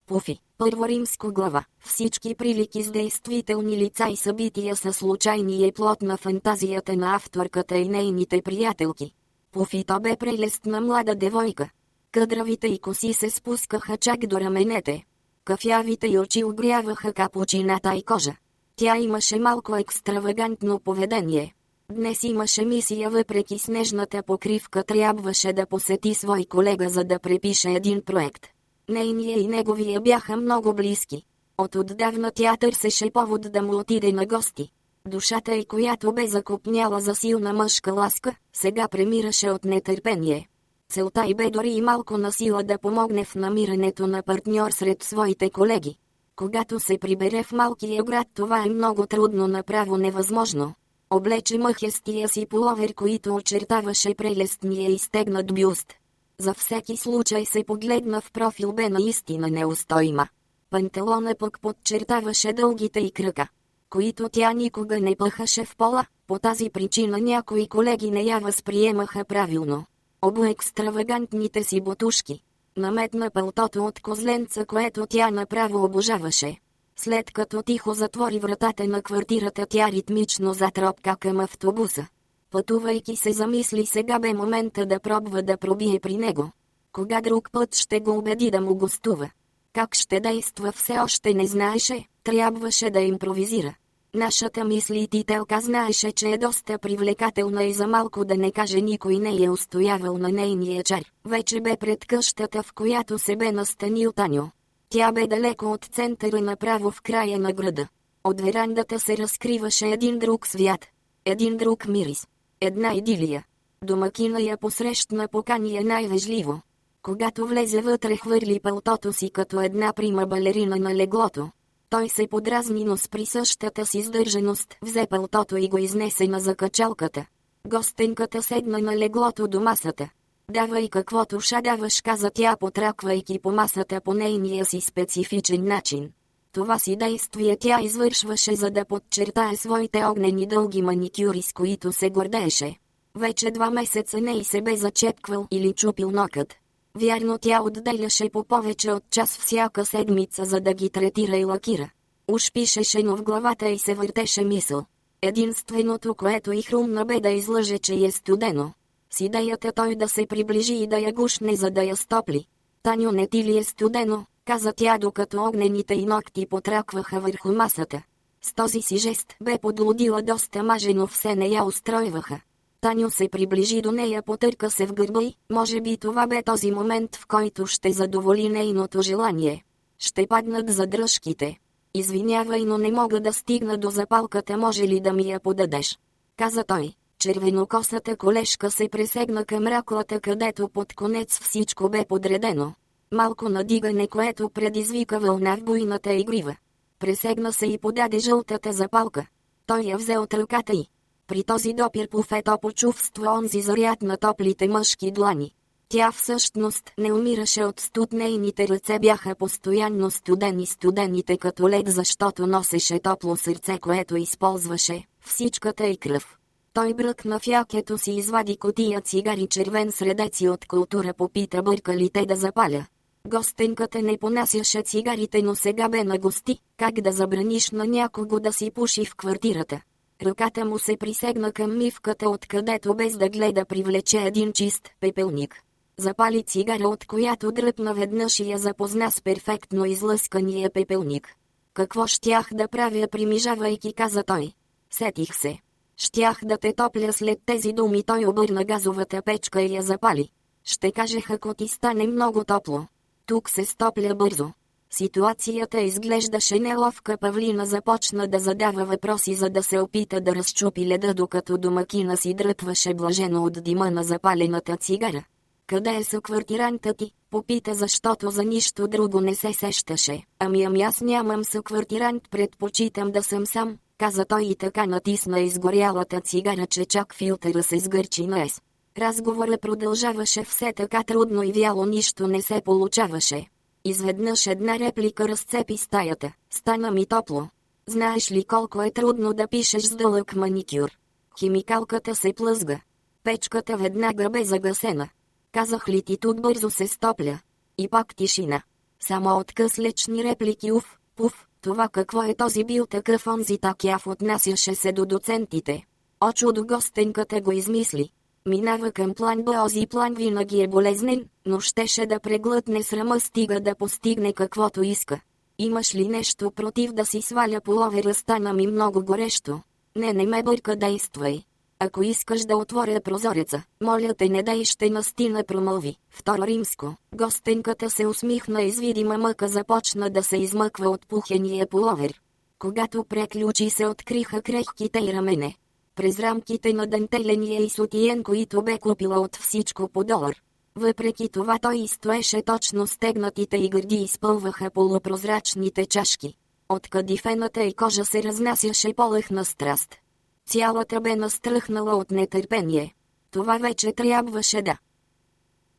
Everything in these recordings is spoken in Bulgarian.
Пуфи, първо римско глава. Всички прилики с действителни лица и събития са случайни и е плод на фантазията на авторката и нейните приятелки. Пуфито бе прелестна млада девойка. Къдравите й коси се спускаха чак до раменете. Кафявите й очи огряваха капучината и кожа. Тя имаше малко екстравагантно поведение. Днес имаше мисия, въпреки снежната покривка трябваше да посети свой колега, за да препише един проект. Нейния и неговия бяха много близки. Отдавна тя търсеше повод да му отиде на гости. Душата й, която бе закопняла за силна мъжка ласка, сега премираше от нетърпение. Целта й бе дори и малко насила да помогне в намирането на партньор сред своите колеги. Когато се прибере в малкия град, това е много трудно, направо невъзможно. Облече мъхестия си пуловер, който очертаваше прелестния и стегнат бюст. За всеки случай се погледна в профил, бе наистина неустоима. Панталона пък подчертаваше дългите й крака, които тя никога не пъхаше в пола. По тази причина някои колеги не я възприемаха правилно. Обу екстравагантните си ботушки. Наметна пълтото от козленца, което тя направо обожаваше. След като тихо затвори вратата на квартирата, тя ритмично затропка към автобуса. Пътувайки се замисли, сега бе момента да пробва да пробие при него. Кога друг път ще го убеди да му гостува? Как ще действа все още не знаеше, трябваше да импровизира. Нашата мислителка знаеше, че е доста привлекателна и за малко да не каже никой не е устоявал на нейния чар. Вече бе пред къщата, в която се бе настанил Таньо. Тя бе далеко от центъра, направо в края на града. От верандата се разкриваше един друг свят. Един друг мирис. Една идилия. Домакина я посрещна, покани я най-вежливо. Когато влезе вътре, хвърли пълтото си като една прима балерина на леглото. Той се подразни, но с присъщата си сдържаност взе пълтото и го изнесе на закачалката. Гостенката седна на леглото до масата. Давай каквото ша даваш, каза тя, потраквайки по масата по нейния си специфичен начин. Това си действие тя извършваше, за да подчертае своите огнени дълги маникюри, с които се гордееше. Вече 2 месеца не й се бе зачепквал или чупил нокът. Вярно, тя отделяше по повече от час всяка седмица, за да ги третира и лакира. Уж пишеше, но в главата й се въртеше мисъл. Единственото, което й хрумна, бе да излъже, че е студено. С идеята той да се приближи и да я гушне, за да я стопли. Таньо, не ти ли е студено? Каза тя, докато огнените й ногти потракваха върху масата. С този си жест бе подлудила доста мъже, но все не я устройваха. Таньо се приближи до нея, потърка се в гърба й. Може би това бе този момент, в който ще задоволи нейното желание. Ще паднат задръжките. Извинявай, но не мога да стигна до запалката, може ли да ми я подадеш? Каза той. Червенокосата колежка се пресегна към раклата, където под конец всичко бе подредено. Малко надигане, което предизвика вълна в буйната игрива. Пресегна се и подаде жълтата запалка. Той я взе от ръката й. При този допир Пуфето почувства онзи заряд на топлите мъжки длани. Тя всъщност не умираше от студ, нейните ръце бяха постоянно студените като лед, защото носеше топло сърце, което използваше всичката й кръв. Той бръкна в якето си, извади кутия цигари, червен средеци от култура, попита бърка ли те да запаля. Гостенката не понасяше цигарите, но сега бе на гости. Как да забраниш на някого да си пуши в квартирата? Ръката му се присегна към мивката, откъдето без да гледа привлече един чист пепелник. Запали цигара, от която дръпна веднъж и я запозна с перфектно излъскания пепелник. Какво щях да правя, примижавайки, каза той. Сетих се. Щях да те топля. След тези думи той обърна газовата печка и я запали. Ще кажех, ако ти стане много топло. Тук се стопля бързо. Ситуацията изглеждаше неловка. Павлина започна да задава въпроси, за да се опита да разчупи леда, докато домакина си дръпваше блажено от дима на запалената цигара. Къде е съквартирантът ти? Попита, защото за нищо друго не се сещаше. Ами аз нямам съквартирант, предпочитам да съм сам, каза той и така натисна изгорялата цигара, че чак филтъра се сгърчи на ес. Разговорът продължаваше все така трудно и вяло, нищо не се получаваше. Изведнъж една реплика разцепи стаята. Стана ми топло. Знаеш ли колко е трудно да пишеш с дълъг маникюр? Химикалката се плъзга. Печката веднага бе загасена. Казах ли ти, тук бързо се стопля? И пак тишина. Само откъслечни реплики уф, пуф, това какво е този бил такъв онзи такяв отнасяше се до доцентите. О чудо, гостенката го измисли. Минава към план Б. Ози план винаги е болезнен, но щеше да преглътне срама, стига да постигне каквото иска. Имаш ли нещо против да си сваля половера, стана ми много горещо. Не ме бърка, действай. Ако искаш да отворя прозореца, моля те, не дай, ще настина, промълви. Второ Римско. Гостенката се усмихна и с видима мъка започна да се измъква от пухения половер. Когато преключи, се откриха крехките й рамене. През рамките на дантеления и сутиен, които бе купила от всичко по $1. Въпреки това той изстоеше точно, стегнатите й гърди изпълваха полупрозрачните чашки. От кадифената й кожа се разнасяше полъх на страст. Цялата бе настръхнала от нетърпение. Това вече трябваше да.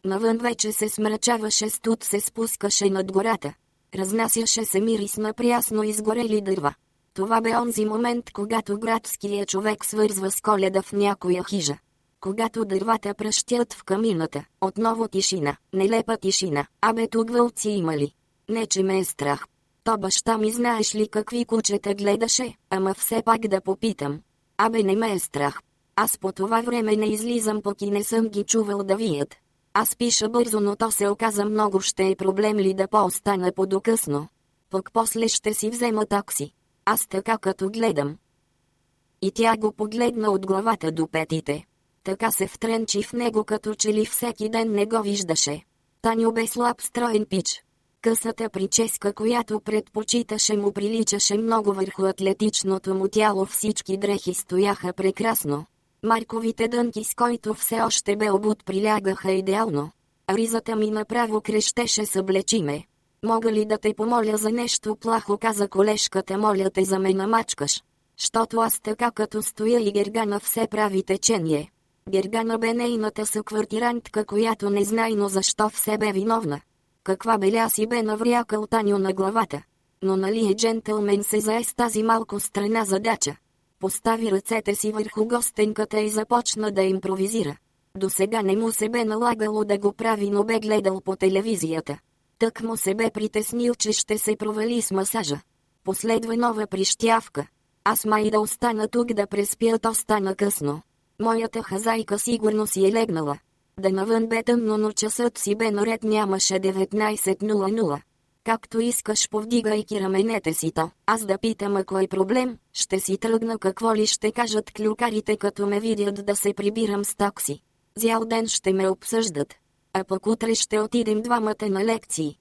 Навън вече се смрачаваше, студ се спускаше над гората. Разнасяше се мирис на прясно изгорели дърва. Това бе онзи момент, когато градският човек свързва с Коледа в някоя хижа. Когато дървата пръщят в камината, отново тишина, нелепа тишина. Абе, тук вълци има ли? Не, че ме е страх. То баща ми, знаеш ли какви кучета гледаше, ама все пак да попитам. Абе, не ме е страх. Аз по това време не излизам, пък и не съм ги чувал да вият. Аз пиша бързо, но то се оказа много, ще е проблем ли да поостана по-докъсно. Пък после ще си взема такси. Аз така като гледам. И тя го погледна от главата до петите. Така се втренчи в него, като че ли всеки ден не го виждаше. Таню бе слаб, строен пич. Късата прическа, която предпочиташе, му приличаше много върху атлетичното му тяло, всички дрехи стояха прекрасно. Марковите дънки, с който все още бе обут, прилягаха идеално. Ризата ми направо крещеше: съблечи ме. Мога ли да те помоля за нещо плахо, каза колежката, моля те за ме намачкаш. Щото аз така като стоя и Гергана все прави течение. Гергана бе нейната съквартирантка, която незнайно защо все бе виновна. Каква беля си бе наврякал Таню на главата. Но нали е джентълмен, се зае с тази малко страна задача. Постави ръцете си върху гостенката и започна да импровизира. До сега не му се бе налагало да го прави, но бе гледал по телевизията. Тък му се бе притеснил, че ще се провали с масажа. Последва нова прищявка. Аз май да остана тук да преспя, то стана късно. Моята хазайка сигурно си е легнала. Да навън бе тъмно, но часът си бе наред, нямаше 19:00. Както искаш, повдигайки раменете си, то. Аз да питам, ако е проблем, ще си тръгна, какво ли ще кажат клюкарите, като ме видят да се прибирам с такси. Зял ден ще ме обсъждат. А пък утре ще отидем двамата на лекции.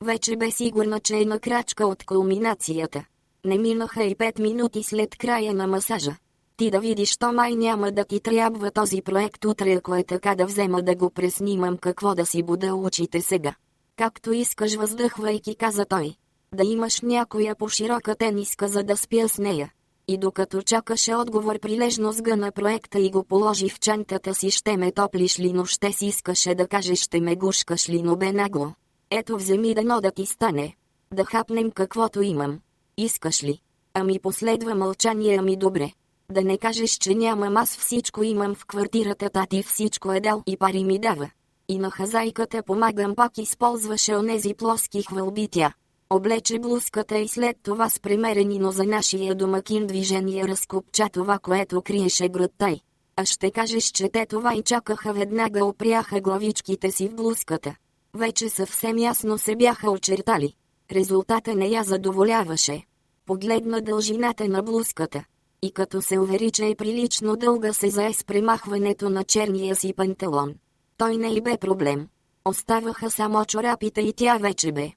Вече бе сигурна, че е на крачка от кулминацията. Не минаха и 5 минути след края на масажа. Ти да видиш, то май няма да ти трябва този проект утре, ако е така, да взема да го преснимам, какво да си буда очите сега. Както искаш, въздъхвайки, каза той. Да имаш някоя по-широка тениска, за да спя с нея. И докато чакаше отговор, прилежно сгъна проекта и го положи в чантата си. Ще ме топлиш ли, но ще си искаше да кажеш ще ме гушкаш ли, но бе нагло. Ето, вземи дано да ти стане. Да хапнем каквото имам. Искаш ли? Ами последва мълчание, ами добре. Да не кажеш, че нямам, аз всичко имам в квартирата, тати всичко е дал и пари ми дава. И на хазайката помагам, пак използваше онези плоски хвалби тя. Облече блузката и след това с премерени, но за нашия домакин движение разкопча това, което криеше гръдта й. А ще кажеш, че те това и чакаха, веднага опряха главичките си в блузката. Вече съвсем ясно се бяха очертали. Резултата не я задоволяваше. Погледна дължината на блузката. И като се увери, че е прилично дълга, се зае с премахването на черния си панталон. Той не и бе проблем. Оставаха само чорапите и тя вече бе.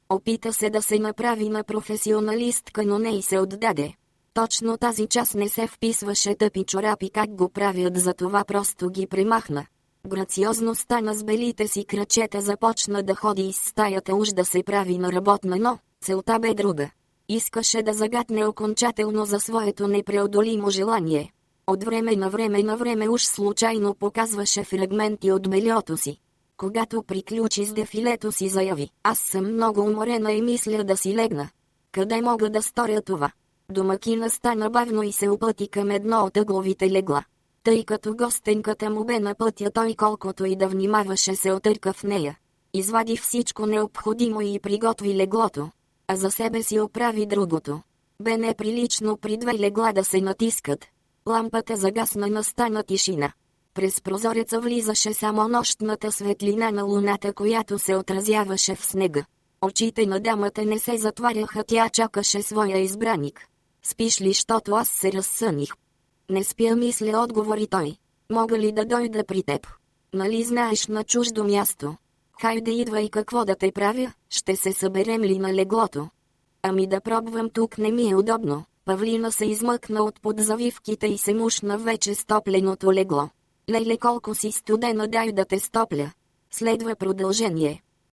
Опита се да се направи на професионалистка, но не и се отдаде. Точно тази част не се вписваше, тъпи чорапи как го правят, затова просто ги премахна. Грациозно стана с белите си крачета, започна да ходи из стаята, уж да се прави на работна, но целта бе друга. Искаше да загатне окончателно за своето непреодолимо желание. От време на време уж случайно показваше фрагменти от бельото си. Когато приключи с дефилето си, заяви: аз съм много уморена и мисля да си легна. Къде мога да сторя това? Домакина стана бавно и се опъти към едно от ъгловите легла. Тъй като гостенката му бе на пътя, той колкото и да внимаваше се отърка в нея. Извади всичко необходимо и приготви леглото. А за себе си оправи другото. Бе неприлично при две легла да се натискат. Лампата загасна, настана тишина. През прозореца влизаше само нощната светлина на луната, която се отразяваше в снега. Очите на дамата не се затваряха, тя чакаше своя избраник. Спиш ли, щото аз се разсъних? Не спя, мисля, отговори той. Мога ли да дойда при теб? Нали знаеш на чуждо място? Хайде, идвай, какво да те правя, ще се съберем ли на леглото? Ами да пробвам, тук не ми е удобно. Павлина се измъкна от под завивките и се мушна вече стопленото легло. Леле, колко си студена, дай да те стопля. Следва продължение.